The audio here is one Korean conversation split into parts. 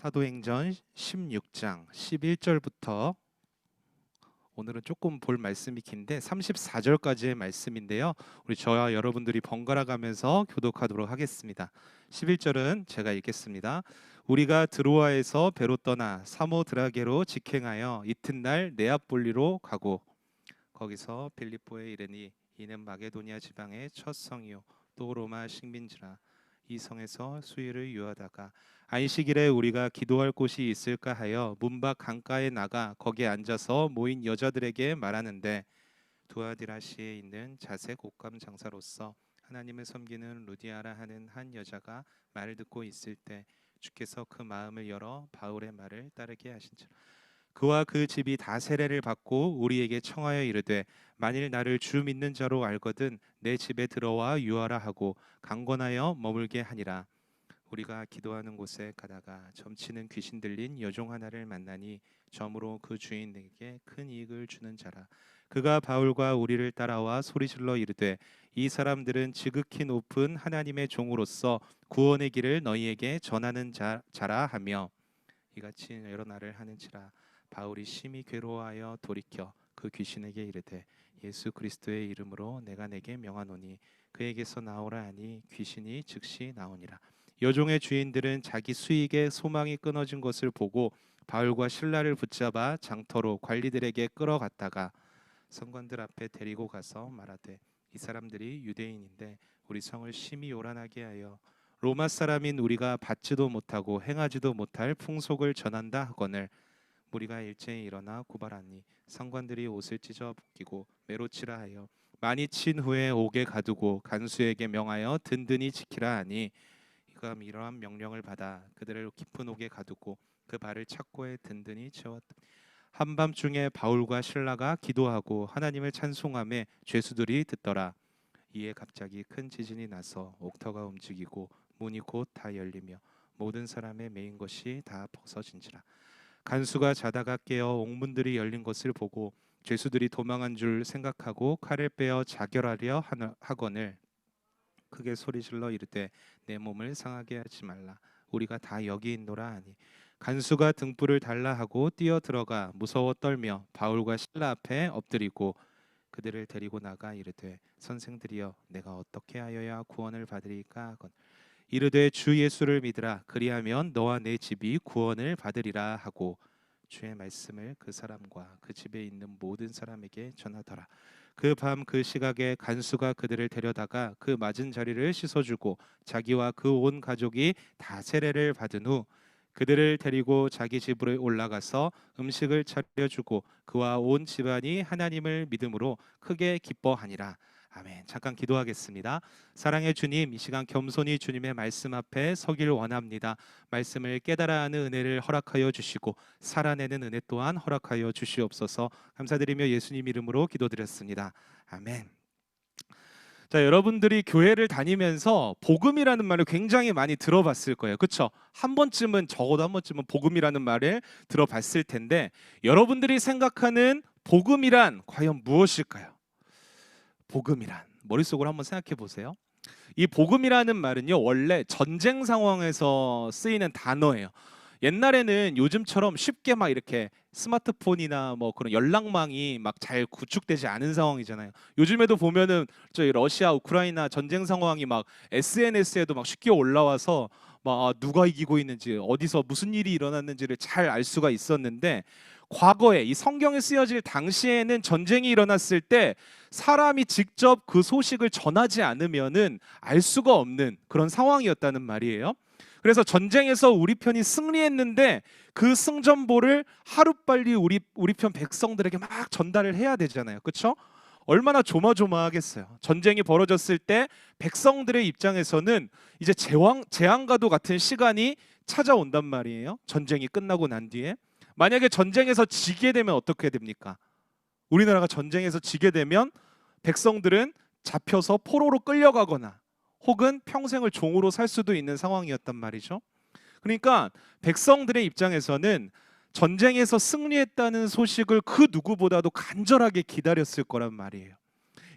사도행전 16장 11절부터 오늘은 조금 볼 말씀이 긴데 34절까지의 말씀인데요. 우리 저와 여러분들이 번갈아 가면서 교독하도록 하겠습니다. 11절은 제가 읽겠습니다. 우리가 드로아에서 배로 떠나 사모드라게로 직행하여 이튿날 네아폴리로 가고 거기서 빌립보에 이르니 이는 마게도니아 지방의 첫 성이요 또 로마 식민지라. 이 성에서 수일을 유하다가 안식일에 우리가 기도할 곳이 있을까 하여 문밖 강가에 나가 거기에 앉아서 모인 여자들에게 말하는데 두아디라시에 있는 자색 옷감 장사로서 하나님을 섬기는 루디아라 하는 한 여자가 말을 듣고 있을 때 주께서 그 마음을 열어 바울의 말을 따르게 하신지라. 그와 그 집이 다 세례를 받고 우리에게 청하여 이르되 만일 나를 주 믿는 자로 알거든 내 집에 들어와 유하라 하고 강권하여 머물게 하니라. 우리가 기도하는 곳에 가다가 점치는 귀신 들린 여종 하나를 만나니 점으로 그 주인에게 큰 이익을 주는 자라. 그가 바울과 우리를 따라와 소리질러 이르되 이 사람들은 지극히 높은 하나님의 종으로서 구원의 길을 너희에게 전하는 자라 하며 이같이 여러 날을 하는지라. 바울이 심히 괴로워하여 돌이켜 그 귀신에게 이르되 예수 그리스도의 이름으로 내가 내게 명하노니 그에게서 나오라 하니 귀신이 즉시 나오니라. 여종의 주인들은 자기 수익에 소망이 끊어진 것을 보고 바울과 실라를 붙잡아 장터로 관리들에게 끌어갔다가 성관들 앞에 데리고 가서 말하되 이 사람들이 유대인인데 우리 성을 심히 요란하게 하여 로마 사람인 우리가 받지도 못하고 행하지도 못할 풍속을 전한다 하거늘 무리가 일제히 일어나 고발하니 성관들이 옷을 찢어 벗기고 매로치라 하여 많이 친 후에 옥에 가두고 간수에게 명하여 든든히 지키라 하니 이가 이러한 명령을 받아 그들을 깊은 옥에 가두고 그 발을 착고에 든든히 채웠다. 한밤중에 바울과 실라가 기도하고 하나님을 찬송하며 죄수들이 듣더라. 이에 갑자기 큰 지진이 나서 옥터가 움직이고 문이 곧 다 열리며 모든 사람의 메인 것이 다 벗어진지라. 간수가 자다가 깨어 옥문들이 열린 것을 보고 죄수들이 도망한 줄 생각하고 칼을 빼어 자결하려 하거늘 크게 소리질러 이르되 내 몸을 상하게 하지 말라. 우리가 다 여기 있노라 하니 간수가 등불을 달라 하고 뛰어 들어가 무서워 떨며 바울과 실라 앞에 엎드리고 그들을 데리고 나가 이르되 선생들이여 내가 어떻게 하여야 구원을 받으리까 하건 이르되 주 예수를 믿으라. 그리하면 너와 내 집이 구원을 받으리라 하고 주의 말씀을 그 사람과 그 집에 있는 모든 사람에게 전하더라. 그 밤 그 시각에 간수가 그들을 데려다가 그 맞은 자리를 씻어주고 자기와 그 온 가족이 다 세례를 받은 후 그들을 데리고 자기 집으로 올라가서 음식을 차려주고 그와 온 집안이 하나님을 믿음으로 크게 기뻐하니라. 아멘. 잠깐 기도하겠습니다. 사랑의 주님, 이 시간 겸손히 주님의 말씀 앞에 서길 원합니다. 말씀을 깨달아 하는 은혜를 허락하여 주시고 살아내는 은혜 또한 허락하여 주시옵소서. 감사드리며 예수님 이름으로 기도드렸습니다. 아멘. 자, 여러분들이 교회를 다니면서 복음이라는 말을 굉장히 많이 들어봤을 거예요. 그렇죠? 한 번쯤은 적어도 한 번쯤은 복음이라는 말을 들어봤을 텐데 여러분들이 생각하는 복음이란 과연 무엇일까요? 복음이란 머릿속으로 한번 생각해 보세요. 이 복음이라는 말은요 원래 전쟁 상황에서 쓰이는 단어예요. 옛날에는 요즘처럼 쉽게 막 이렇게 스마트폰이나 뭐 그런 연락망이 막 잘 구축되지 않은 상황이잖아요. 요즘에도 보면은 저희 러시아 우크라이나 전쟁 상황이 막 SNS에도 막 쉽게 올라와서 막 누가 이기고 있는지 어디서 무슨 일이 일어났는지를 잘 알 수가 있었는데 과거에 이 성경에 쓰여질 당시에는 전쟁이 일어났을 때 사람이 직접 그 소식을 전하지 않으면은 알 수가 없는 그런 상황이었다는 말이에요. 그래서 전쟁에서 우리 편이 승리했는데 그 승전보를 하루빨리 우리 편 백성들에게 막 전달을 해야 되잖아요. 그렇죠? 얼마나 조마조마하겠어요. 전쟁이 벌어졌을 때 백성들의 입장에서는 이제 재앙과도 같은 시간이 찾아온단 말이에요. 전쟁이 끝나고 난 뒤에 만약에 전쟁에서 지게 되면 어떻게 됩니까? 우리나라가 전쟁에서 지게 되면 백성들은 잡혀서 포로로 끌려가거나 혹은 평생을 종으로 살 수도 있는 상황이었단 말이죠. 그러니까 백성들의 입장에서는 전쟁에서 승리했다는 소식을 그 누구보다도 간절하게 기다렸을 거란 말이에요.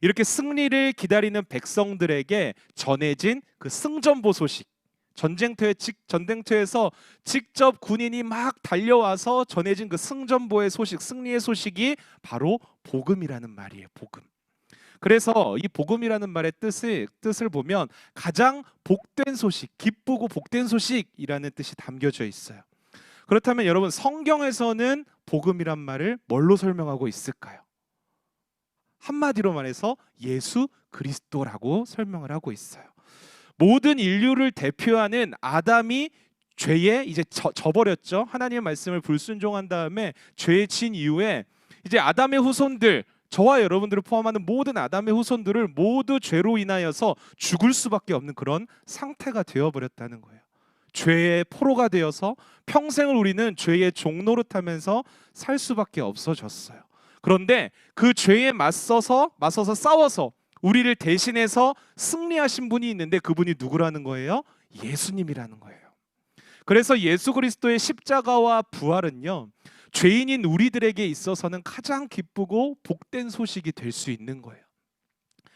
이렇게 승리를 기다리는 백성들에게 전해진 그 승전보 소식, 전쟁터에서 직접 군인이 막 달려와서 전해진 그 승전보의 소식, 승리의 소식이 바로 복음이라는 말이에요. 복음. 그래서 이 복음이라는 말의 뜻을 보면 가장 복된 소식, 기쁘고 복된 소식이라는 뜻이 담겨져 있어요. 그렇다면 여러분, 성경에서는 복음이란 말을 뭘로 설명하고 있을까요? 한마디로 말해서 예수 그리스도라고 설명을 하고 있어요. 모든 인류를 대표하는 아담이 죄에 이제 져버렸죠. 하나님의 말씀을 불순종한 다음에 죄에 진 이후에 이제 아담의 후손들, 저와 여러분들을 포함하는 모든 아담의 후손들을 모두 죄로 인하여서 죽을 수밖에 없는 그런 상태가 되어버렸다는 거예요. 죄의 포로가 되어서 평생을 우리는 죄의 종노릇하면서 살 수밖에 없어졌어요. 그런데 그 죄에 맞서서 싸워서 우리를 대신해서 승리하신 분이 있는데 그분이 누구라는 거예요? 예수님이라는 거예요. 그래서 예수 그리스도의 십자가와 부활은요, 죄인인 우리들에게 있어서는 가장 기쁘고 복된 소식이 될 수 있는 거예요.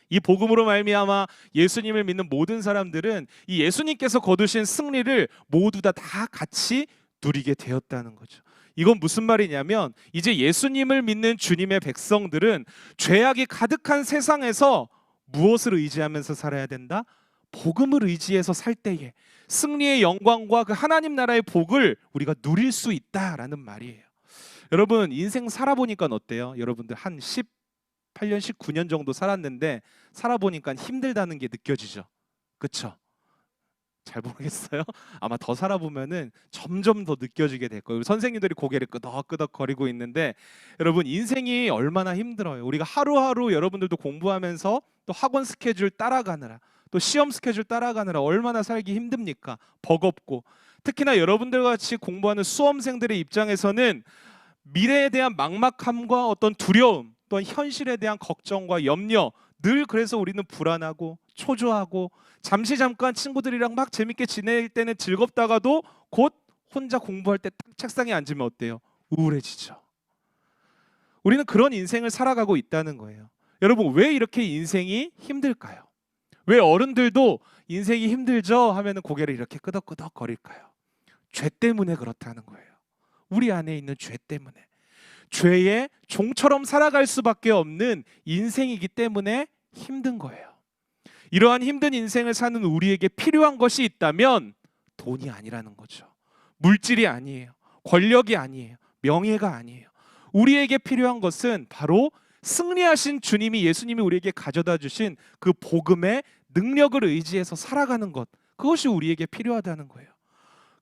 이 복음으로 말미암아 예수님을 믿는 모든 사람들은 이 예수님께서 거두신 승리를 모두 다 같이 누리게 되었다는 거죠. 이건 무슨 말이냐면 이제 예수님을 믿는 주님의 백성들은 죄악이 가득한 세상에서 무엇을 의지하면서 살아야 된다? 복음을 의지해서 살 때에 승리의 영광과 그 하나님 나라의 복을 우리가 누릴 수 있다라는 말이에요. 여러분, 인생 살아보니까 어때요? 여러분들 한 18년, 19년 정도 살았는데 살아보니까 힘들다는 게 느껴지죠? 그렇죠? 잘 모르겠어요. 아마 더 살아보면은 점점 더 느껴지게 될 거예요. 선생님들이 고개를 끄덕끄덕 거리고 있는데 여러분, 인생이 얼마나 힘들어요. 우리가 하루하루 여러분들도 공부하면서 또 학원 스케줄 따라가느라 또 시험 스케줄 따라가느라 얼마나 살기 힘듭니까? 버겁고, 특히나 여러분들 같이 공부하는 수험생들의 입장에서는 미래에 대한 막막함과 어떤 두려움, 또한 현실에 대한 걱정과 염려, 늘 그래서 우리는 불안하고 초조하고 잠깐 친구들이랑 막 재밌게 지낼 때는 즐겁다가도 곧 혼자 공부할 때 딱 책상에 앉으면 어때요? 우울해지죠. 우리는 그런 인생을 살아가고 있다는 거예요. 여러분, 왜 이렇게 인생이 힘들까요? 왜 어른들도 인생이 힘들죠 하면은 고개를 이렇게 끄덕끄덕 거릴까요? 죄 때문에 그렇다는 거예요. 우리 안에 있는 죄 때문에. 죄의 종처럼 살아갈 수밖에 없는 인생이기 때문에 힘든 거예요. 이러한 힘든 인생을 사는 우리에게 필요한 것이 있다면 돈이 아니라는 거죠. 물질이 아니에요. 권력이 아니에요. 명예가 아니에요. 우리에게 필요한 것은 바로 승리하신 주님이, 예수님이 우리에게 가져다 주신 그 복음의 능력을 의지해서 살아가는 것, 그것이 우리에게 필요하다는 거예요.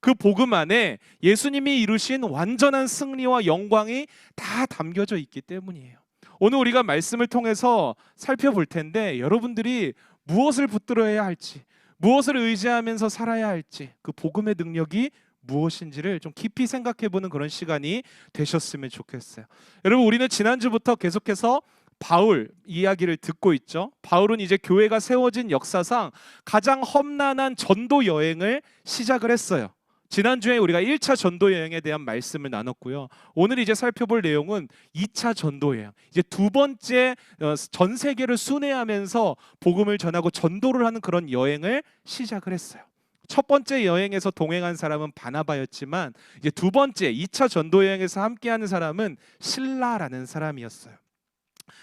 그 복음 안에 예수님이 이루신 완전한 승리와 영광이 다 담겨져 있기 때문이에요. 오늘 우리가 말씀을 통해서 살펴볼 텐데 여러분들이 무엇을 붙들어야 할지, 무엇을 의지하면서 살아야 할지, 그 복음의 능력이 무엇인지를 좀 깊이 생각해보는 그런 시간이 되셨으면 좋겠어요. 여러분, 우리는 지난주부터 계속해서 바울 이야기를 듣고 있죠. 바울은 이제 교회가 세워진 역사상 가장 험난한 전도 여행을 시작을 했어요. 지난주에 우리가 1차 전도 여행에 대한 말씀을 나눴고요. 오늘 이제 살펴볼 내용은 2차 전도 여행. 이제 두 번째 전 세계를 순회하면서 복음을 전하고 전도를 하는 그런 여행을 시작을 했어요. 첫 번째 여행에서 동행한 사람은 바나바였지만 이제 두 번째 2차 전도 여행에서 함께하는 사람은 실라라는 사람이었어요.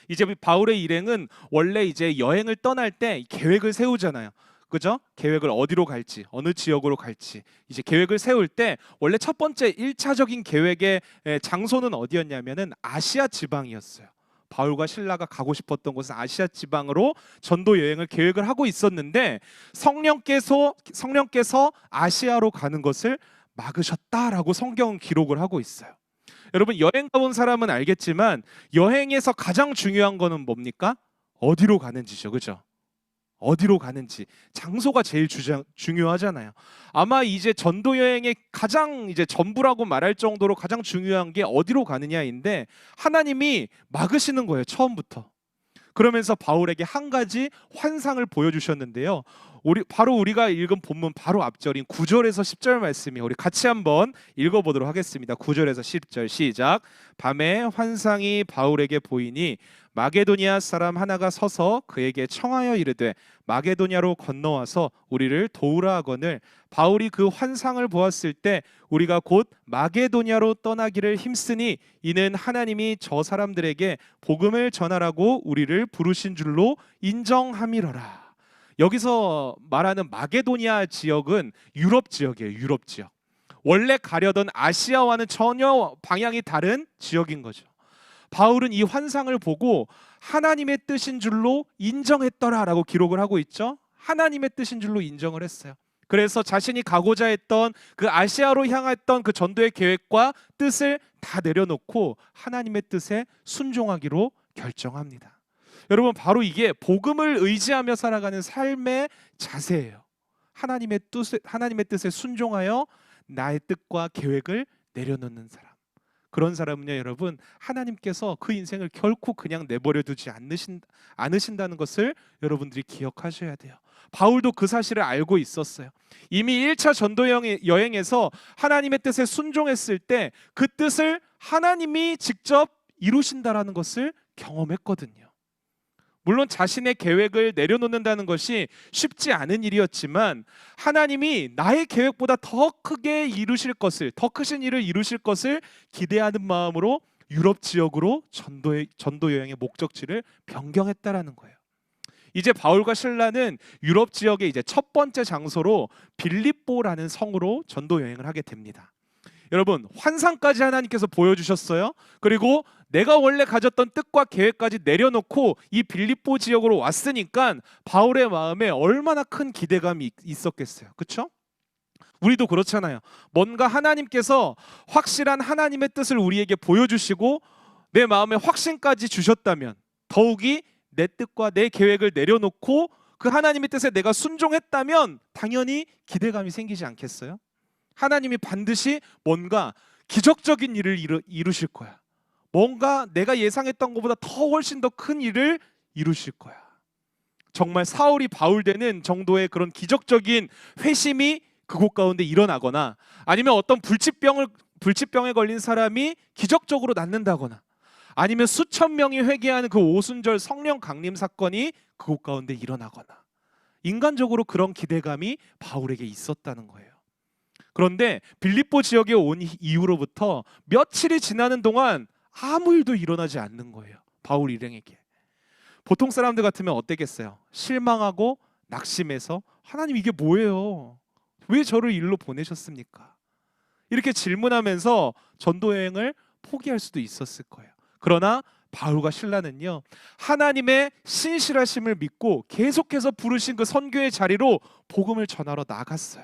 이제 바울의 일행은 원래 이제 여행을 떠날 때 계획을 세우잖아요. 그죠? 계획을 어디로 갈지, 어느 지역으로 갈지 이제 계획을 세울 때 원래 첫 번째 1차적인 계획의 장소는 어디였냐면은 아시아 지방이었어요. 바울과 실라가 가고 싶었던 곳은 아시아 지방으로 전도 여행을 계획을 하고 있었는데 성령께서 아시아로 가는 것을 막으셨다라고 성경은 기록을 하고 있어요. 여러분, 여행 가본 사람은 알겠지만 여행에서 가장 중요한 거는 뭡니까? 어디로 가는지죠. 그죠? 어디로 가는지, 장소가 제일 중요하잖아요. 아마 이제 전도 여행의 가장 이제 전부라고 말할 정도로 가장 중요한 게 어디로 가느냐인데 하나님이 막으시는 거예요, 처음부터. 그러면서 바울에게 한 가지 환상을 보여주셨는데요. 바로 우리가 읽은 본문 바로 앞절인 9절에서 10절 말씀이 우리 같이 한번 읽어보도록 하겠습니다. 9절에서 10절 시작. 밤에 환상이 바울에게 보이니 마게도니아 사람 하나가 서서 그에게 청하여 이르되 마게도냐로 건너와서 우리를 도우라 하거늘 바울이 그 환상을 보았을 때 우리가 곧 마게도냐로 떠나기를 힘쓰니 이는 하나님이 저 사람들에게 복음을 전하라고 우리를 부르신 줄로 인정함이러라. 여기서 말하는 마게도니아 지역은 유럽 지역이에요. 유럽 지역. 원래 가려던 아시아와는 전혀 방향이 다른 지역인 거죠. 바울은 이 환상을 보고 하나님의 뜻인 줄로 인정했더라라고 기록을 하고 있죠. 하나님의 뜻인 줄로 인정을 했어요. 그래서 자신이 가고자 했던 그 아시아로 향했던 그 전도의 계획과 뜻을 다 내려놓고 하나님의 뜻에 순종하기로 결정합니다. 여러분, 바로 이게 복음을 의지하며 살아가는 삶의 자세예요. 하나님의 뜻에 순종하여 나의 뜻과 계획을 내려놓는 사람. 그런 사람은요, 여러분, 하나님께서 그 인생을 결코 그냥 내버려 두지 않으신다는 것을 여러분들이 기억하셔야 돼요. 바울도 그 사실을 알고 있었어요. 이미 1차 전도 여행에서 하나님의 뜻에 순종했을 때 그 뜻을 하나님이 직접 이루신다라는 것을 경험했거든요. 물론 자신의 계획을 내려놓는다는 것이 쉽지 않은 일이었지만 하나님이 나의 계획보다 더 크게 이루실 것을, 더 크신 일을 이루실 것을 기대하는 마음으로 유럽 지역으로 전도 여행의 목적지를 변경했다라는 거예요. 이제 바울과 실라는 유럽 지역의 이제 첫 번째 장소로 빌립보라는 성으로 전도 여행을 하게 됩니다. 여러분, 환상까지 하나님께서 보여주셨어요. 그리고 내가 원래 가졌던 뜻과 계획까지 내려놓고 이 빌립보 지역으로 왔으니까 바울의 마음에 얼마나 큰 기대감이 있었겠어요. 그렇죠? 우리도 그렇잖아요. 뭔가 하나님께서 확실한 하나님의 뜻을 우리에게 보여주시고 내 마음에 확신까지 주셨다면 더욱이 내 뜻과 내 계획을 내려놓고 그 하나님의 뜻에 내가 순종했다면 당연히 기대감이 생기지 않겠어요? 하나님이 반드시 뭔가 기적적인 일을 이루실 거야. 뭔가 내가 예상했던 것보다 더 훨씬 더 큰 일을 이루실 거야. 정말 사울이 바울 되는 정도의 그런 기적적인 회심이 그곳 가운데 일어나거나 아니면 어떤 불치병에 걸린 사람이 기적적으로 낫는다거나 아니면 수천 명이 회개하는 그 오순절 성령 강림 사건이 그곳 가운데 일어나거나 인간적으로 그런 기대감이 바울에게 있었다는 거예요. 그런데 빌립보 지역에 온 이후로부터 며칠이 지나는 동안 아무 일도 일어나지 않는 거예요. 바울 일행에게. 보통 사람들 같으면 어땠겠어요? 실망하고 낙심해서 하나님 이게 뭐예요? 왜 저를 일로 보내셨습니까? 이렇게 질문하면서 전도 여행을 포기할 수도 있었을 거예요. 그러나 바울과 실라는요, 하나님의 신실하심을 믿고 계속해서 부르신 그 선교의 자리로 복음을 전하러 나갔어요.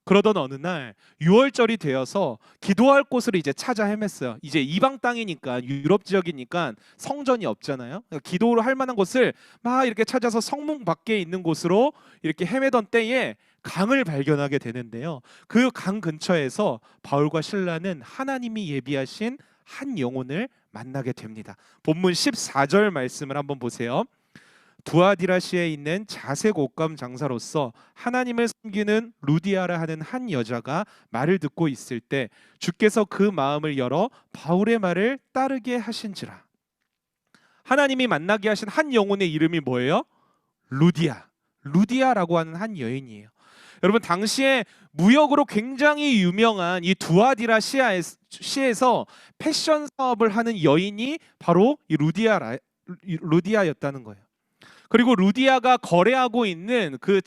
그러던 어느 날 6월절이 되어서 기도할 곳을 이제 찾아 헤맸어요. 이제 이방 땅이니까 유럽 지역이니까 성전이 없잖아요. 기도를 할 만한 곳을 막 이렇게 찾아서 성문 밖에 있는 곳으로 이렇게 헤매던 때에 강을 발견하게 되는데요. 그 강 근처에서 바울과 실라는 하나님이 예비하신 한 영혼을 만나게 됩니다. 본문 14절 말씀을 한번 보세요. 두아디라시에 있는 자색 옷감 장사로서 하나님을 섬기는 루디아라 하는 한 여자가 말을 듣고 있을 때 주께서 그 마음을 열어 바울의 말을 따르게 하신지라. 하나님이 만나게 하신 한 영혼의 이름이 뭐예요? 루디아라고 하는 한 여인이에요. 여러분, 당시에 무역으로 굉장히 유명한 이 두아디라 시에서 패션 사업을 하는 여인이 바로 이 루디아였다는 거예요. 그리고 루디아가 거래하고 있는 그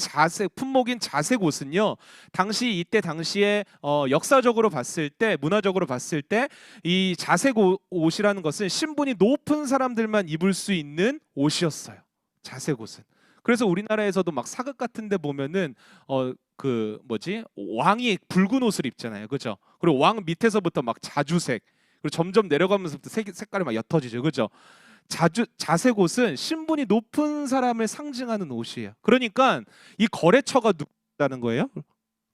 품목인 자색 옷은요, 이때 당시에 역사적으로 봤을 때, 문화적으로 봤을 때 이 자색 옷이라는 것은 신분이 높은 사람들만 입을 수 있는 옷이었어요. 자색 옷은. 그래서 우리나라에서도 막 사극 같은 데 보면은 왕이 붉은 옷을 입잖아요. 그죠? 그리고 왕 밑에서부터 막 자주색, 그리고 점점 내려가면서부터 색깔이 막 옅어지죠. 그죠? 자색 옷은 신분이 높은 사람을 상징하는 옷이에요. 그러니까 이 거래처가 누구다는 거예요?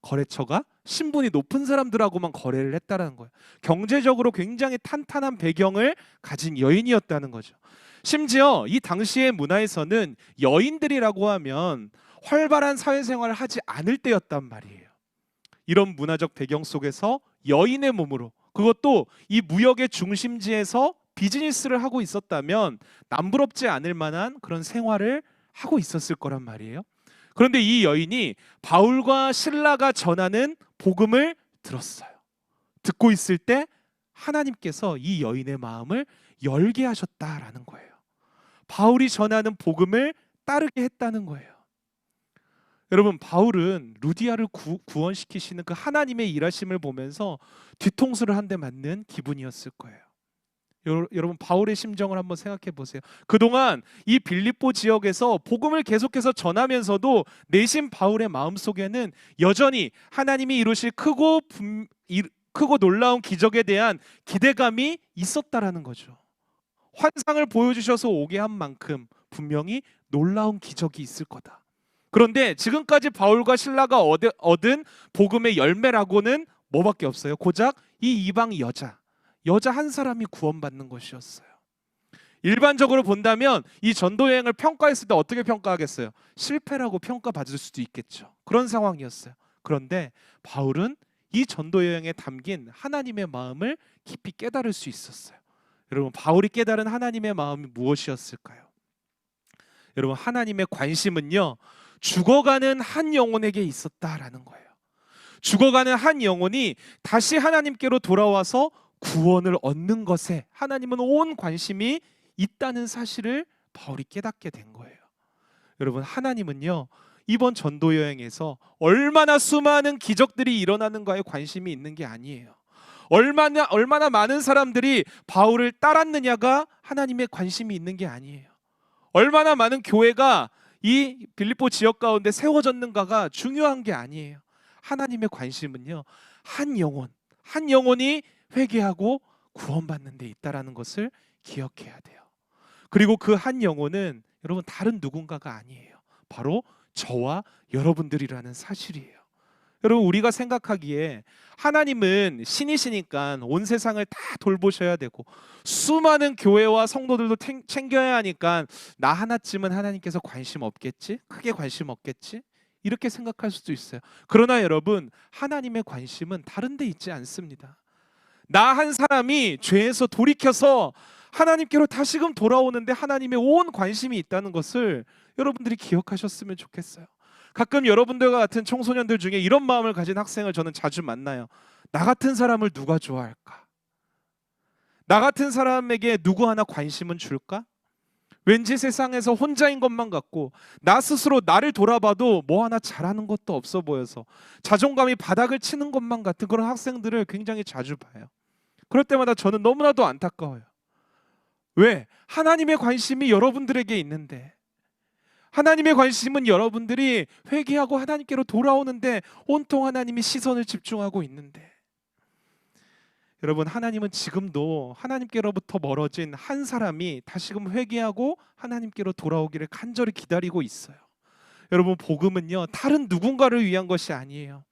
거래처가 신분이 높은 사람들하고만 거래를 했다는 거예요. 경제적으로 굉장히 탄탄한 배경을 가진 여인이었다는 거죠. 심지어 이 당시의 문화에서는 여인들이라고 하면 활발한 사회생활을 하지 않을 때였단 말이에요. 이런 문화적 배경 속에서 여인의 몸으로, 그것도 이 무역의 중심지에서 비즈니스를 하고 있었다면 남부럽지 않을 만한 그런 생활을 하고 있었을 거란 말이에요. 그런데 이 여인이 바울과 실라가 전하는 복음을 들었어요. 듣고 있을 때 하나님께서 이 여인의 마음을 열게 하셨다라는 거예요. 바울이 전하는 복음을 따르게 했다는 거예요. 여러분, 바울은 루디아를 구원시키시는 그 하나님의 일하심을 보면서 뒤통수를 한 대 맞는 기분이었을 거예요. 여러분, 바울의 심정을 한번 생각해 보세요. 그동안 이 빌립보 지역에서 복음을 계속해서 전하면서도 내심 바울의 마음속에는 여전히 하나님이 이루실 크고 놀라운 기적에 대한 기대감이 있었다라는 거죠. 환상을 보여주셔서 오게 한 만큼 분명히 놀라운 기적이 있을 거다. 그런데 지금까지 바울과 실라가 얻은 복음의 열매라고는 뭐밖에 없어요? 고작 이 이방 여자 한 사람이 구원받는 것이었어요. 일반적으로 본다면 이 전도 여행을 평가했을 때 어떻게 평가하겠어요? 실패라고 평가받을 수도 있겠죠. 그런 상황이었어요. 그런데 바울은 이 전도 여행에 담긴 하나님의 마음을 깊이 깨달을 수 있었어요. 여러분, 바울이 깨달은 하나님의 마음이 무엇이었을까요? 여러분, 하나님의 관심은요, 죽어가는 한 영혼에게 있었다라는 거예요. 죽어가는 한 영혼이 다시 하나님께로 돌아와서 구원을 얻는 것에 하나님은 온 관심이 있다는 사실을 바울이 깨닫게 된 거예요. 여러분, 하나님은요, 이번 전도 여행에서 얼마나 수많은 기적들이 일어나는가에 관심이 있는 게 아니에요. 얼마나 많은 사람들이 바울을 따랐느냐가 하나님의 관심이 있는 게 아니에요. 얼마나 많은 교회가 이 빌립보 지역 가운데 세워졌는가가 중요한 게 아니에요. 하나님의 관심은요, 한 영혼이 회개하고 구원받는 데 있다라는 것을 기억해야 돼요. 그리고 그 한 영혼은 여러분, 다른 누군가가 아니에요. 바로 저와 여러분들이라는 사실이에요. 여러분, 우리가 생각하기에 하나님은 신이시니까 온 세상을 다 돌보셔야 되고 수많은 교회와 성도들도 챙겨야 하니까 나 하나쯤은 하나님께서 관심 없겠지? 크게 관심 없겠지? 이렇게 생각할 수도 있어요. 그러나 여러분, 하나님의 관심은 다른 데 있지 않습니다. 나 한 사람이 죄에서 돌이켜서 하나님께로 다시금 돌아오는데 하나님의 온 관심이 있다는 것을 여러분들이 기억하셨으면 좋겠어요. 가끔 여러분들과 같은 청소년들 중에 이런 마음을 가진 학생을 저는 자주 만나요. 나 같은 사람을 누가 좋아할까? 나 같은 사람에게 누구 하나 관심은 줄까? 왠지 세상에서 혼자인 것만 같고 나 스스로 나를 돌아봐도 뭐 하나 잘하는 것도 없어 보여서 자존감이 바닥을 치는 것만 같은 그런 학생들을 굉장히 자주 봐요. 그럴 때마다 저는 너무나도 안타까워요. 왜? 하나님의 관심이 여러분들에게 있는데, 하나님의 관심은 여러분들이 회개하고 하나님께로 돌아오는데 온통 하나님이 시선을 집중하고 있는데, 여러분, 하나님은 지금도 하나님께로부터 멀어진 한 사람이 다시금 회개하고 하나님께로 돌아오기를 간절히 기다리고 있어요. 여러분, 복음은요, 다른 누군가를 위한 것이 아니에요.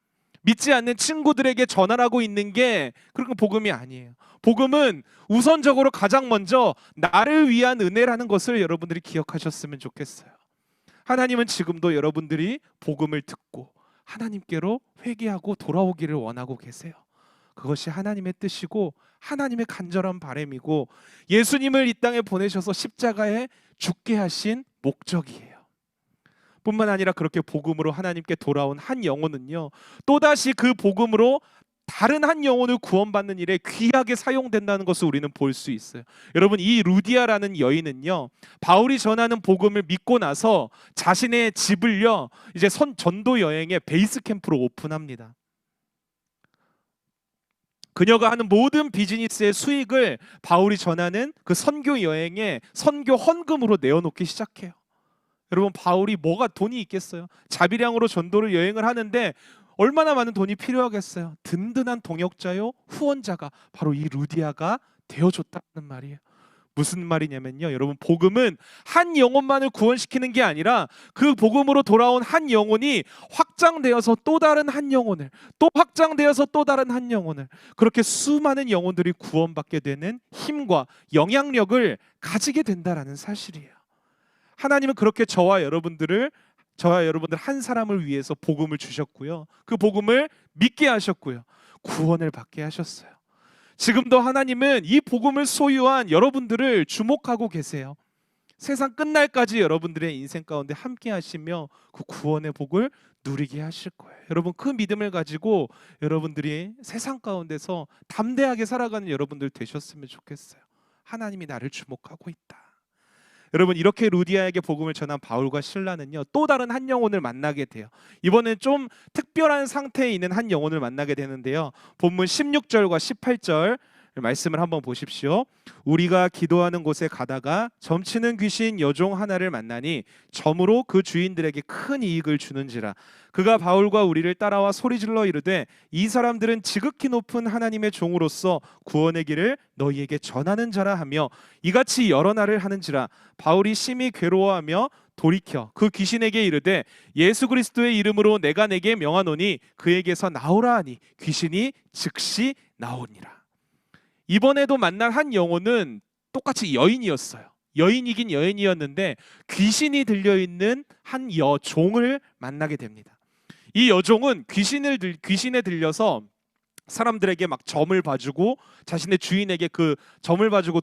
믿지 않는 친구들에게 전하라고 있는 게 그런 복음이 아니에요. 복음은 우선적으로 가장 먼저 나를 위한 은혜라는 것을 여러분들이 기억하셨으면 좋겠어요. 하나님은 지금도 여러분들이 복음을 듣고 하나님께로 회개하고 돌아오기를 원하고 계세요. 그것이 하나님의 뜻이고 하나님의 간절한 바람이고 예수님을 이 땅에 보내셔서 십자가에 죽게 하신 목적이에요. 뿐만 아니라 그렇게 복음으로 하나님께 돌아온 한 영혼은요, 또다시 그 복음으로 다른 한 영혼을 구원받는 일에 귀하게 사용된다는 것을 우리는 볼 수 있어요. 여러분, 이 루디아라는 여인은요, 바울이 전하는 복음을 믿고 나서 자신의 집을요, 이제 전도 여행의 베이스 캠프로 오픈합니다. 그녀가 하는 모든 비즈니스의 수익을 바울이 전하는 그 선교 여행에 선교 헌금으로 내어놓기 시작해요. 여러분, 바울이 뭐가 돈이 있겠어요? 자비량으로 전도를 여행을 하는데 얼마나 많은 돈이 필요하겠어요? 든든한 동역자요, 후원자가 바로 이 루디아가 되어줬다는 말이에요. 무슨 말이냐면요, 여러분, 복음은 한 영혼만을 구원시키는 게 아니라 그 복음으로 돌아온 한 영혼이 확장되어서 또 다른 한 영혼을, 또 확장되어서 또 다른 한 영혼을, 그렇게 수많은 영혼들이 구원받게 되는 힘과 영향력을 가지게 된다라는 사실이에요. 하나님은 그렇게 저와 여러분들을 저와 여러분들 한 사람을 위해서 복음을 주셨고요. 그 복음을 믿게 하셨고요. 구원을 받게 하셨어요. 지금도 하나님은 이 복음을 소유한 여러분들을 주목하고 계세요. 세상 끝날까지 여러분들의 인생 가운데 함께 하시며 그 구원의 복을 누리게 하실 거예요. 여러분, 그 믿음을 가지고 여러분들이 세상 가운데서 담대하게 살아가는 여러분들 되셨으면 좋겠어요. 하나님이 나를 주목하고 있다. 여러분, 이렇게 루디아에게 복음을 전한 바울과 실라는요, 또 다른 한 영혼을 만나게 돼요. 이번엔 좀 특별한 상태에 있는 한 영혼을 만나게 되는데요. 본문 16절과 18절 말씀을 한번 보십시오. 우리가 기도하는 곳에 가다가 점치는 귀신 여종 하나를 만나니 점으로 그 주인들에게 큰 이익을 주는지라. 그가 바울과 우리를 따라와 소리질러 이르되 이 사람들은 지극히 높은 하나님의 종으로서 구원의 길을 너희에게 전하는 자라 하며 이같이 여러 날을 하는지라. 바울이 심히 괴로워하며 돌이켜 그 귀신에게 이르되 예수 그리스도의 이름으로 내가 내게 명하노니 그에게서 나오라 하니 귀신이 즉시 나오니라. 이번에도 만난 한 영혼은 똑같이 여인이었어요. 여인이긴 여인이었는데 귀신이 들려있는 한 여종을 만나게 됩니다. 이 여종은 귀신에 들려서 사람들에게 막 점을 봐주고 자신의 주인에게 그 점을 봐주고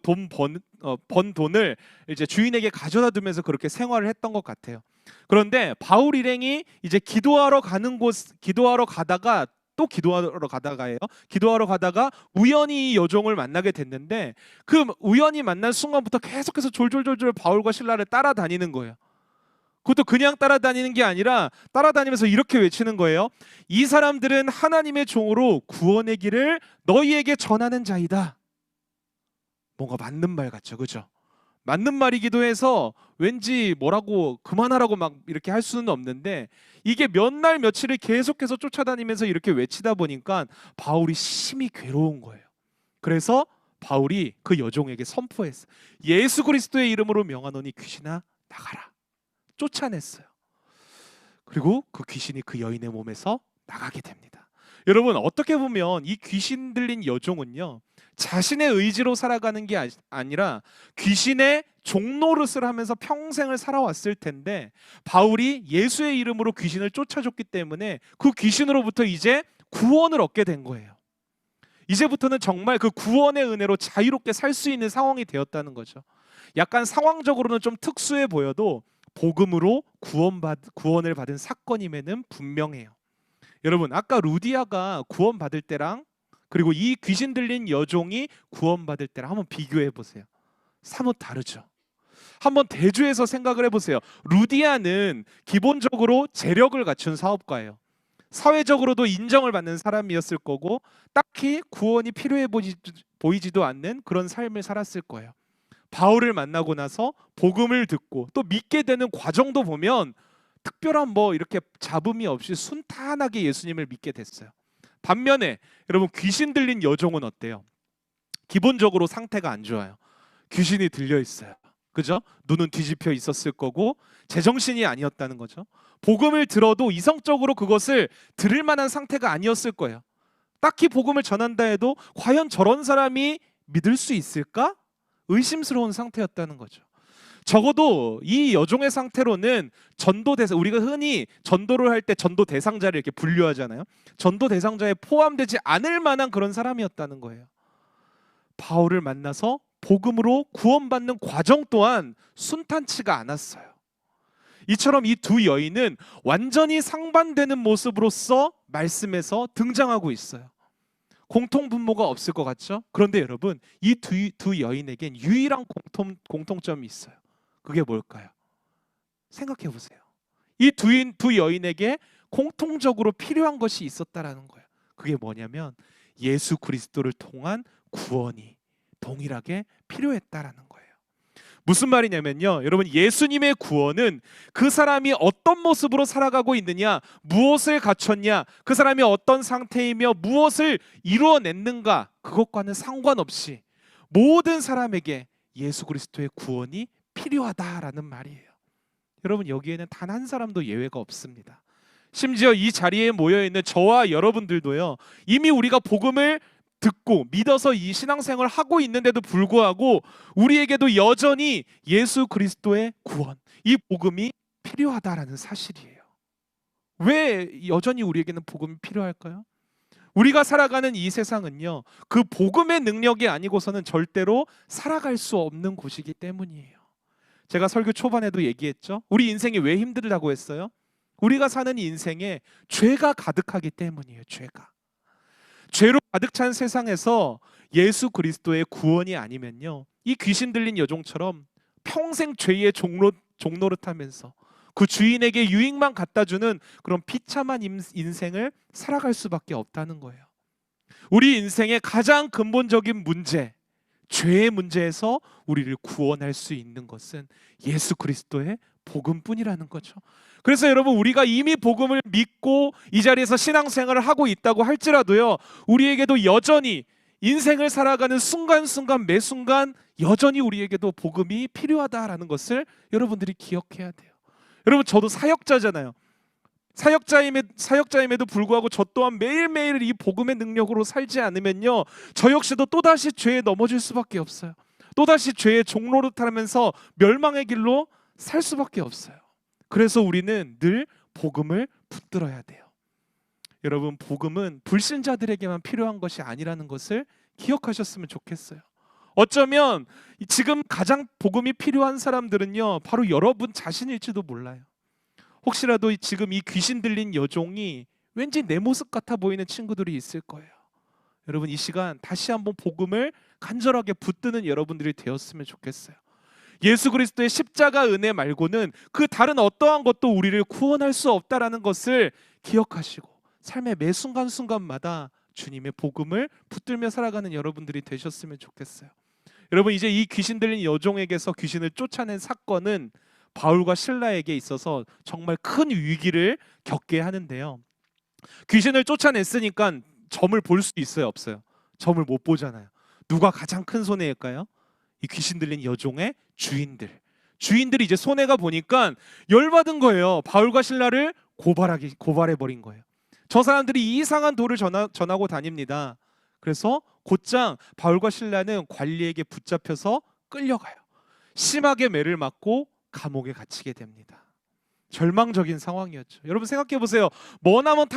번 돈을 이제 주인에게 가져다 두면서 그렇게 생활을 했던 것 같아요. 그런데 바울 일행이 이제 기도하러 가다가 우연히 이 여종을 만나게 됐는데 그 우연히 만난 순간부터 계속해서 졸졸졸졸 바울과 실라를 따라다니는 거예요. 그것도 그냥 따라다니는 게 아니라 따라다니면서 이렇게 외치는 거예요. 이 사람들은 하나님의 종으로 구원의 길을 너희에게 전하는 자이다. 뭔가 맞는 말 같죠, 그죠? 맞는 말이기도 해서 왠지 뭐라고 그만하라고 막 이렇게 할 수는 없는데 이게 몇 날 며칠을 계속해서 쫓아다니면서 이렇게 외치다 보니까 바울이 심히 괴로운 거예요. 그래서 바울이 그 여종에게 선포했어요. 예수 그리스도의 이름으로 명하노니 귀신아 나가라. 쫓아냈어요. 그리고 그 귀신이 그 여인의 몸에서 나가게 됩니다. 여러분, 어떻게 보면 이 귀신 들린 여종은요, 자신의 의지로 살아가는 게 아니라 귀신의 종노릇을 하면서 평생을 살아왔을 텐데 바울이 예수의 이름으로 귀신을 쫓아줬기 때문에 그 귀신으로부터 이제 구원을 얻게 된 거예요. 이제부터는 정말 그 구원의 은혜로 자유롭게 살 수 있는 상황이 되었다는 거죠. 약간 상황적으로는 좀 특수해 보여도 복음으로 구원을 받은 사건임에는 분명해요. 여러분, 아까 루디아가 구원받을 때랑 그리고 이 귀신 들린 여종이 구원받을 때랑 한번 비교해 보세요. 사뭇 다르죠. 한번 대조해서 생각을 해보세요. 루디아는 기본적으로 재력을 갖춘 사업가예요. 사회적으로도 인정을 받는 사람이었을 거고 딱히 구원이 필요해 보이지도 않는 그런 삶을 살았을 거예요. 바울을 만나고 나서 복음을 듣고 또 믿게 되는 과정도 보면 특별한 뭐 이렇게 잡음이 없이 순탄하게 예수님을 믿게 됐어요. 반면에 여러분, 귀신 들린 여종은 어때요? 기본적으로 상태가 안 좋아요. 귀신이 들려 있어요. 그죠? 눈은 뒤집혀 있었을 거고 제정신이 아니었다는 거죠. 복음을 들어도 이성적으로 그것을 들을 만한 상태가 아니었을 거예요. 딱히 복음을 전한다 해도 과연 저런 사람이 믿을 수 있을까? 의심스러운 상태였다는 거죠. 적어도 이 여종의 상태로는 전도대상, 우리가 흔히 전도를 할 때 전도 대상자를 이렇게 분류하잖아요. 전도 대상자에 포함되지 않을 만한 그런 사람이었다는 거예요. 바울을 만나서 복음으로 구원받는 과정 또한 순탄치가 않았어요. 이처럼 이 두 여인은 완전히 상반되는 모습으로서 말씀에서 등장하고 있어요. 공통분모가 없을 것 같죠? 그런데 여러분, 이 두 여인에겐 유일한 공통점이 있어요. 그게 뭘까요? 생각해 보세요. 이 두 여인에게 공통적으로 필요한 것이 있었다라는 거예요. 그게 뭐냐면 예수 그리스도를 통한 구원이 동일하게 필요했다라는 거예요. 무슨 말이냐면요, 여러분, 예수님의 구원은 그 사람이 어떤 모습으로 살아가고 있느냐, 무엇을 갖췄냐, 그 사람이 어떤 상태이며 무엇을 이루어냈는가, 그것과는 상관없이 모든 사람에게 예수 그리스도의 구원이 필요하다라는 말이에요. 여러분, 여기에는 단 한 사람도 예외가 없습니다. 심지어 이 자리에 모여있는 저와 여러분들도요, 이미 우리가 복음을 듣고 믿어서 이 신앙생활을 하고 있는데도 불구하고 우리에게도 여전히 예수 그리스도의 구원, 이 복음이 필요하다라는 사실이에요. 왜 여전히 우리에게는 복음이 필요할까요? 우리가 살아가는 이 세상은요, 그 복음의 능력이 아니고서는 절대로 살아갈 수 없는 곳이기 때문이에요. 제가 설교 초반에도 얘기했죠. 우리 인생이 왜 힘들다고 했어요? 우리가 사는 인생에 죄가 가득하기 때문이에요. 죄로 가득 찬 세상에서 예수 그리스도의 구원이 아니면요, 이 귀신 들린 여종처럼 평생 죄의 종노릇하면서 그 주인에게 유익만 갖다 주는 그런 비참한 인생을 살아갈 수밖에 없다는 거예요. 우리 인생의 가장 근본적인 문제, 죄의 문제에서 우리를 구원할 수 있는 것은 예수 그리스도의 복음뿐이라는 거죠. 그래서 여러분, 우리가 이미 복음을 믿고 이 자리에서 신앙생활을 하고 있다고 할지라도요, 우리에게도 여전히 인생을 살아가는 순간순간 매 순간 여전히 우리에게도 복음이 필요하다라는 것을 여러분들이 기억해야 돼요. 여러분, 저도 사역자잖아요. 사역자임에도 불구하고 저 또한 매일매일 이 복음의 능력으로 살지 않으면요, 저 역시도 또다시 죄에 넘어질 수밖에 없어요. 또다시 죄의 종노릇하면서 멸망의 길로 살 수밖에 없어요. 그래서 우리는 늘 복음을 붙들어야 돼요. 여러분, 복음은 불신자들에게만 필요한 것이 아니라는 것을 기억하셨으면 좋겠어요. 어쩌면 지금 가장 복음이 필요한 사람들은요, 바로 여러분 자신일지도 몰라요. 혹시라도 지금 이 귀신 들린 여종이 왠지 내 모습 같아 보이는 친구들이 있을 거예요. 여러분, 이 시간 다시 한번 복음을 간절하게 붙드는 여러분들이 되었으면 좋겠어요. 예수 그리스도의 십자가 은혜 말고는 그 다른 어떠한 것도 우리를 구원할 수 없다라는 것을 기억하시고 삶의 매 순간순간마다 주님의 복음을 붙들며 살아가는 여러분들이 되셨으면 좋겠어요. 여러분, 이제 이 귀신 들린 여종에게서 귀신을 쫓아낸 사건은 바울과 실라에게 있어서 정말 큰 위기를 겪게 하는데요, 귀신을 쫓아냈으니까 점을 볼 수 있어요, 없어요? 점을 못 보잖아요. 누가 가장 큰 손해일까요? 이 귀신 들린 여종의 주인들이 이제 손해가 보니까 열받은 거예요. 바울과 실라를 고발해버린 거예요. 저 사람들이 이상한 도를 전하고 다닙니다. 그래서 곧장 바울과 실라는 관리에게 붙잡혀서 끌려가요. 심하게 매를 맞고 감옥에 갇히게 됩니다. 절망적인 상황이었죠. 여러분, 생각해 보세요. 머나먼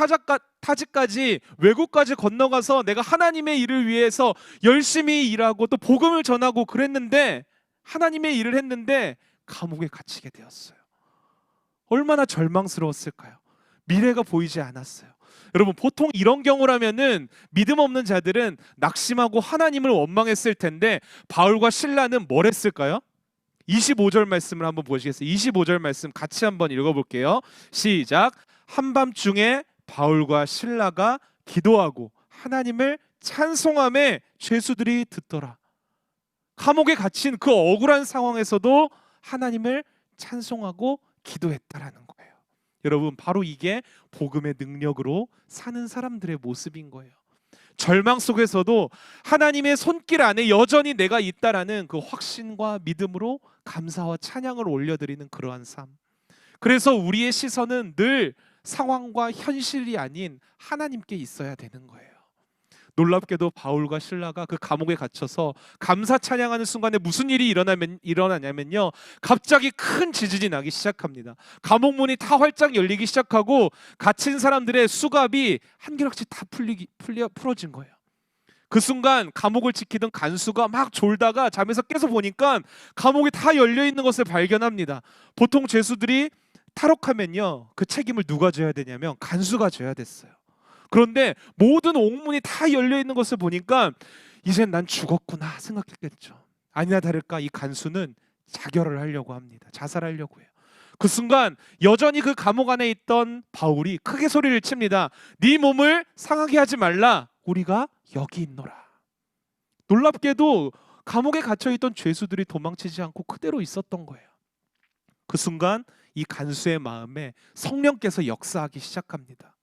타지까지 외국까지 건너가서 내가 하나님의 일을 위해서 열심히 일하고 또 복음을 전하고 그랬는데, 하나님의 일을 했는데 감옥에 갇히게 되었어요. 얼마나 절망스러웠을까요? 미래가 보이지 않았어요. 여러분, 보통 이런 경우라면은 믿음 없는 자들은 낙심하고 하나님을 원망했을 텐데, 바울과 실라는 뭘 했을까요? 25절 말씀을 한번 보시겠어요? 25절 말씀 같이 한번 읽어볼게요. 시작. 한밤중에 바울과 실라가 기도하고 하나님을 찬송함에 죄수들이 듣더라. 감옥에 갇힌 그 억울한 상황에서도 하나님을 찬송하고 기도했다라는 거예요. 여러분, 바로 이게 복음의 능력으로 사는 사람들의 모습인 거예요. 절망 속에서도 하나님의 손길 안에 여전히 내가 있다라는 그 확신과 믿음으로 감사와 찬양을 올려드리는 그러한 삶. 그래서 우리의 시선은 늘 상황과 현실이 아닌 하나님께 있어야 되는 거예요. 놀랍게도 바울과 실라가 그 감옥에 갇혀서 감사 찬양하는 순간에 무슨 일이 일어나냐면요, 갑자기 큰 지진이 나기 시작합니다. 감옥 문이 다 활짝 열리기 시작하고 갇힌 사람들의 수갑이 한결같이 다 풀어진 거예요. 그 순간 감옥을 지키던 간수가 막 졸다가 잠에서 깨서 보니까 감옥이 다 열려 있는 것을 발견합니다. 보통 죄수들이 탈옥하면요, 그 책임을 누가 져야 되냐면 간수가 져야 됐어요. 그런데 모든 옥문이 다 열려 있는 것을 보니까 이젠 난 죽었구나 생각했겠죠. 아니나 다를까 이 간수는 자결을 하려고 합니다. 자살하려고 해요. 그 순간 여전히 그 감옥 안에 있던 바울이 크게 소리를 칩니다. 네 몸을 상하게 하지 말라. 우리가 여기 있노라. 놀랍게도 감옥에 갇혀있던 죄수들이 도망치지 않고 그대로 있었던 거예요. 그 순간 이 간수의 마음에 성령께서 역사하기 시작합니다.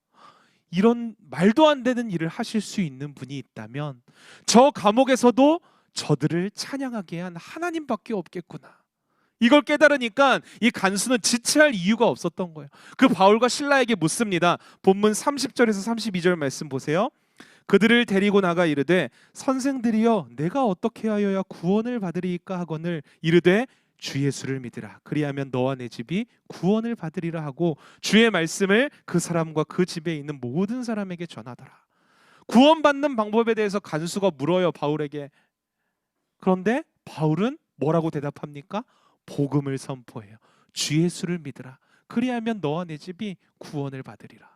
이런 말도 안 되는 일을 하실 수 있는 분이 있다면 저 감옥에서도 저들을 찬양하게 한 하나님밖에 없겠구나. 이걸 깨달으니까 이 간수는 지체할 이유가 없었던 거예요. 그 바울과 실라에게 묻습니다. 본문 30절에서 32절 말씀 보세요. 그들을 데리고 나가 이르되 선생들이여 내가 어떻게 하여야 구원을 받으리이까 하거늘 이르되 주 예수를 믿으라. 그리하면 너와 내 집이 구원을 받으리라 하고 주의 말씀을 그 사람과 그 집에 있는 모든 사람에게 전하더라. 구원받는 방법에 대해서 간수가 물어요, 바울에게. 그런데 바울은 뭐라고 대답합니까? 복음을 선포해요. 주 예수를 믿으라. 그리하면 너와 내 집이 구원을 받으리라.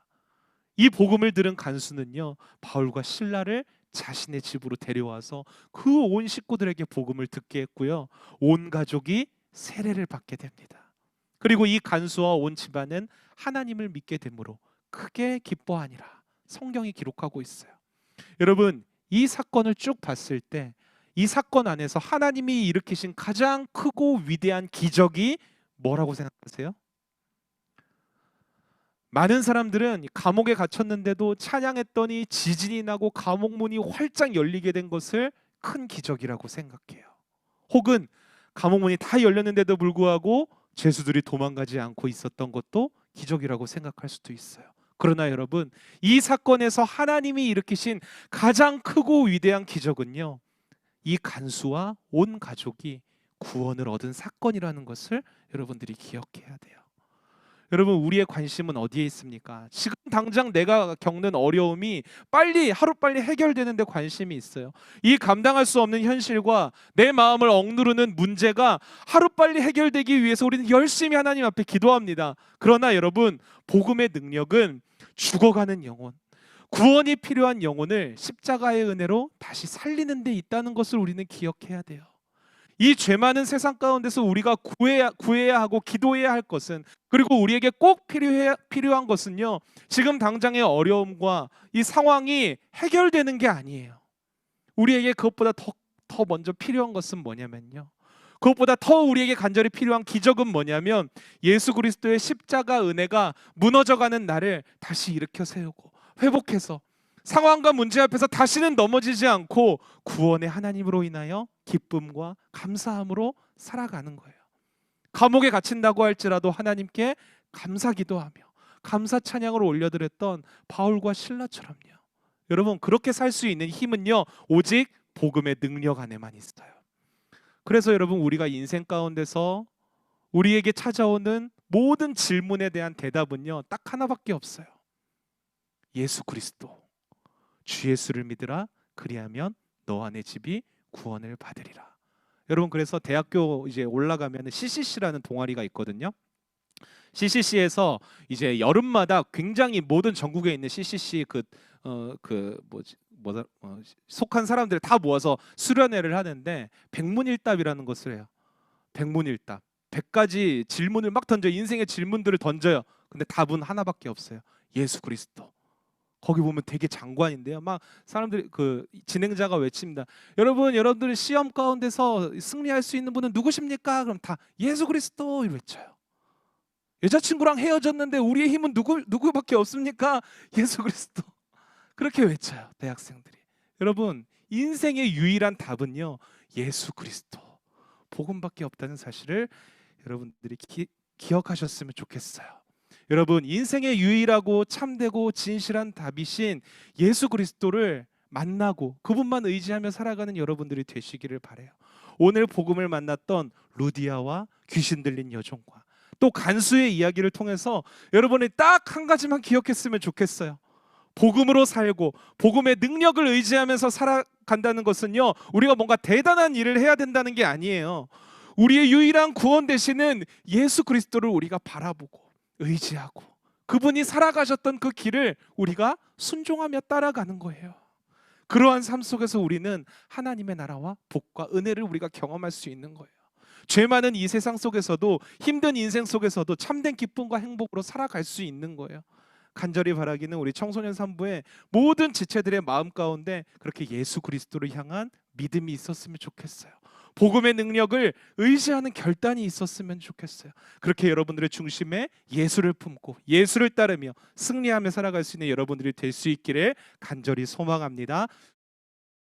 이 복음을 들은 간수는요, 바울과 실라를 자신의 집으로 데려와서 그 온 식구들에게 복음을 듣게 했고요, 온 가족이 세례를 받게 됩니다. 그리고 이 간수와 온 집안은 하나님을 믿게 되므로 크게 기뻐하니라. 성경이 기록하고 있어요. 여러분, 이 사건을 쭉 봤을 때 이 사건 안에서 하나님이 일으키신 가장 크고 위대한 기적이 뭐라고 생각하세요? 많은 사람들은 감옥에 갇혔는데도 찬양했더니 지진이 나고 감옥 문이 활짝 열리게 된 것을 큰 기적이라고 생각해요. 혹은 감옥 문이 다 열렸는데도 불구하고 죄수들이 도망가지 않고 있었던 것도 기적이라고 생각할 수도 있어요. 그러나 여러분, 이 사건에서 하나님이 일으키신 가장 크고 위대한 기적은요, 이 간수와 온 가족이 구원을 얻은 사건이라는 것을 여러분들이 기억해야 돼요. 여러분, 우리의 관심은 어디에 있습니까? 지금 당장 내가 겪는 어려움이 하루빨리 해결되는 데 관심이 있어요. 이 감당할 수 없는 현실과 내 마음을 억누르는 문제가 하루빨리 해결되기 위해서 우리는 열심히 하나님 앞에 기도합니다. 그러나 여러분, 복음의 능력은 죽어가는 영혼, 구원이 필요한 영혼을 십자가의 은혜로 다시 살리는 데 있다는 것을 우리는 기억해야 돼요. 이 죄 많은 세상 가운데서 우리가 구해야 하고 기도해야 할 것은, 그리고 우리에게 꼭 필요한 것은요, 지금 당장의 어려움과 이 상황이 해결되는 게 아니에요. 우리에게 그것보다 더 먼저 필요한 것은 뭐냐면요, 그것보다 더 우리에게 간절히 필요한 기적은 뭐냐면 예수 그리스도의 십자가 은혜가 무너져가는 나를 다시 일으켜 세우고 회복해서 상황과 문제 앞에서 다시는 넘어지지 않고 구원의 하나님으로 인하여 기쁨과 감사함으로 살아가는 거예요. 감옥에 갇힌다고 할지라도 하나님께 감사기도하며 감사 찬양을 올려드렸던 바울과 실라처럼요. 여러분, 그렇게 살 수 있는 힘은요, 오직 복음의 능력 안에만 있어요. 그래서 여러분, 우리가 인생 가운데서 우리에게 찾아오는 모든 질문에 대한 대답은요, 딱 하나밖에 없어요. 예수 그리스도, 주 예수를 믿으라. 그리하면 너와 내 집이 구원을 받으리라. 여러분, 그래서 대학교 이제 올라가면 CCC라는 동아리가 있거든요. CCC에서 이제 여름마다 굉장히 모든 전국에 있는 CCC 속한 사람들을 다 모아서 수련회를 하는데 백문일답이라는 것을 해요. 백문일답. 100가지 질문을 막 던져, 인생의 질문들을 던져요. 근데 답은 하나밖에 없어요. 예수 그리스도. 거기 보면 되게 장관인데요. 막 사람들이 진행자가 외칩니다. 여러분들 시험 가운데서 승리할 수 있는 분은 누구십니까? 그럼 다 예수 그리스도 외쳐요. 여자친구랑 헤어졌는데 우리의 힘은 누구밖에 없습니까? 예수 그리스도. 그렇게 외쳐요, 대학생들이. 여러분, 인생의 유일한 답은요, 예수 그리스도, 복음밖에 없다는 사실을 여러분들이 기억하셨으면 좋겠어요. 여러분, 인생의 유일하고 참되고 진실한 답이신 예수 그리스도를 만나고 그분만 의지하며 살아가는 여러분들이 되시기를 바라요. 오늘 복음을 만났던 루디아와 귀신 들린 여종과 또 간수의 이야기를 통해서 여러분이 딱 한 가지만 기억했으면 좋겠어요. 복음으로 살고 복음의 능력을 의지하면서 살아간다는 것은요, 우리가 뭔가 대단한 일을 해야 된다는 게 아니에요. 우리의 유일한 구원 되시는 예수 그리스도를 우리가 바라보고 의지하고 그분이 살아가셨던 그 길을 우리가 순종하며 따라가는 거예요. 그러한 삶 속에서 우리는 하나님의 나라와 복과 은혜를 우리가 경험할 수 있는 거예요. 죄 많은 이 세상 속에서도, 힘든 인생 속에서도 참된 기쁨과 행복으로 살아갈 수 있는 거예요. 간절히 바라기는 우리 청소년 산부의 모든 지체들의 마음 가운데 그렇게 예수 그리스도를 향한 믿음이 있었으면 좋겠어요. 복음의 능력을 의지하는 결단이 있었으면 좋겠어요. 그렇게 여러분들의 중심에 예수를 품고 예수를 따르며 승리하며 살아갈 수 있는 여러분들이 될 수 있기를 간절히 소망합니다.